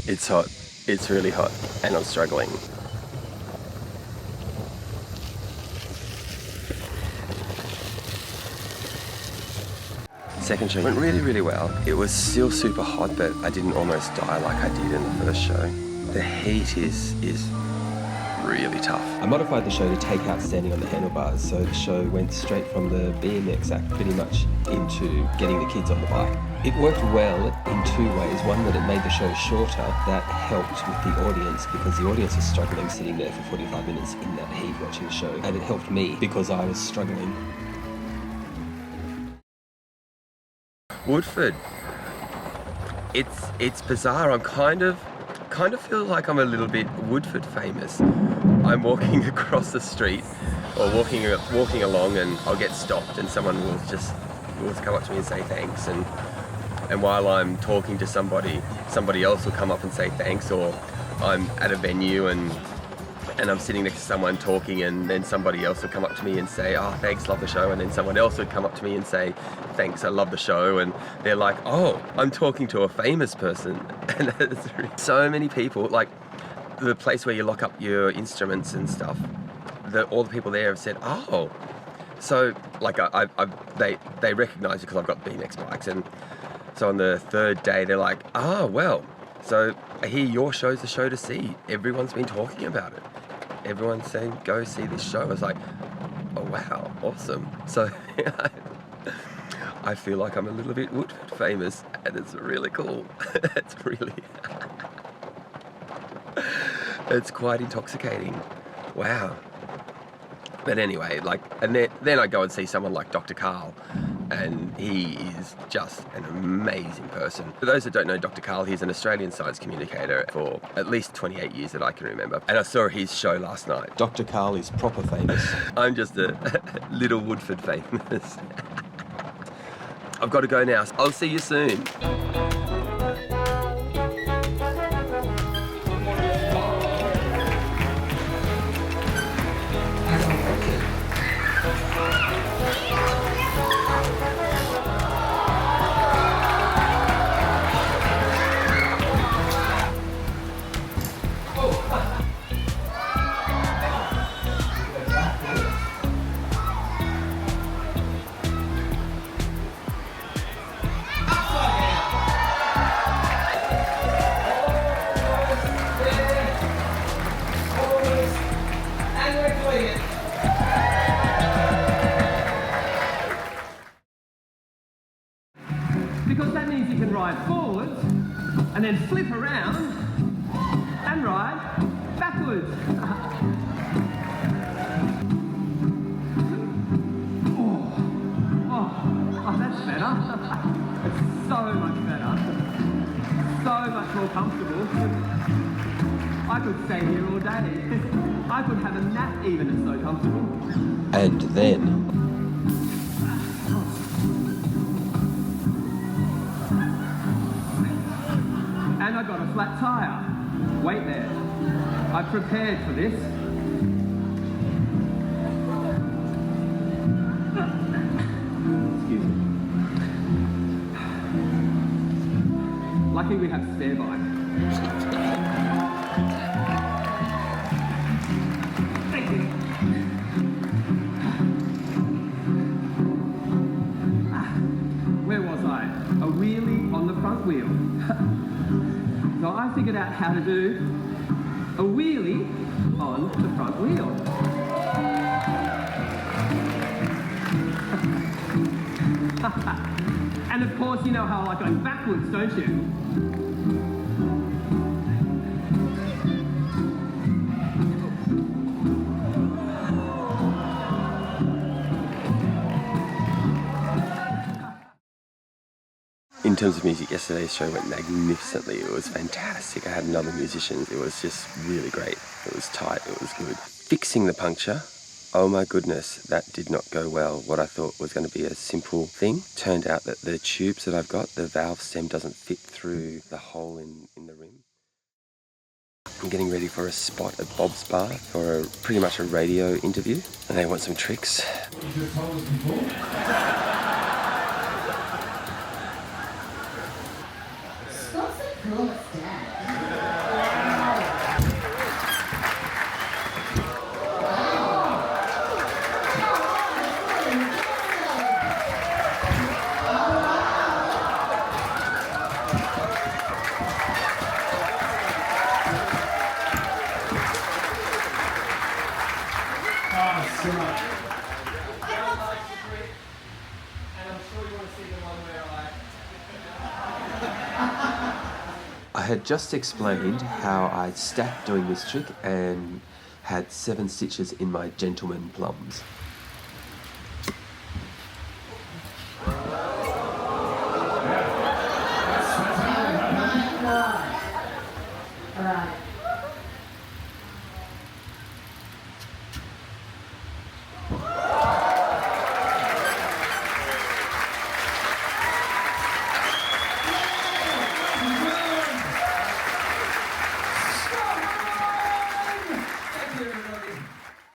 It's hot. It's really hot, and I'm struggling. Second show went really, really well. It was still super hot, but I didn't almost die like I did in the first show. The heat is really tough. I modified the show to take out standing on the handlebars, so the show went straight from the BMX act pretty much into getting the kids on the bike. It worked well in two ways. One, that it made the show shorter. That helped with the audience because the audience was struggling sitting there for 45 minutes in that heat watching the show. And it helped me because I was struggling. Woodford. It's bizarre. I'm kind of feel like I'm a little bit Woodford famous. I'm walking across the street or walking along, and I'll get stopped, and someone will come up to me and say thanks, and while I'm talking to somebody else will come up and say thanks, or I'm at a venue and I'm sitting next to someone talking, and then somebody else will come up to me and say, oh, thanks, love the show, and then someone else would come up to me and say, thanks, I love the show, and they're like, oh, I'm talking to a famous person. And so many people, like the place where you lock up your instruments and stuff, all the people there have said, oh, so like they recognise you because I've got BMX bikes, and so on the third day they're like, oh, well, so I hear your show's the show to see. Everyone's been talking about it. Everyone's saying, go see this show. I was like, oh wow, awesome. So I feel like I'm a little bit Woodford famous, and it's really cool. It's quite intoxicating. Wow. But anyway, and then I go and see someone like Dr. Carl, and he is just an amazing person. For those that don't know Dr. Carl, he's an Australian science communicator for at least 28 years that I can remember. And I saw his show last night. Dr. Carl is proper famous. I'm just a little Woodford famous. I've got to go now. I'll see you soon. Because that means you can ride forwards and then flip around and ride backwards. Oh, that's better. It's so much better. So much more comfortable. I could stay here all day. I could have a nap even, it's so comfortable. And then and I got a flat tyre. Wait there. I prepared for this. Excuse me. Lucky we have spare bike. Thank you. Where was I? A wheelie on the front wheel. So I figured out how to do a wheelie on the front wheel. And of course, you know how I like going backwards, don't you? in terms of music, yesterday's show went magnificently. It was fantastic. I had another musician. It was just really great. It was tight. It was good. Fixing the puncture. Oh my goodness, that did not go well. What I thought was going to be a simple thing turned out that the tubes that I've got, the valve stem doesn't fit through the hole in the rim. I'm getting ready for a spot at Bob's Bar for pretty much a radio interview, and they want some tricks. Scott's the coolest dad. I had just explained how I'd stacked doing this trick and had 7 stitches in my gentleman plums.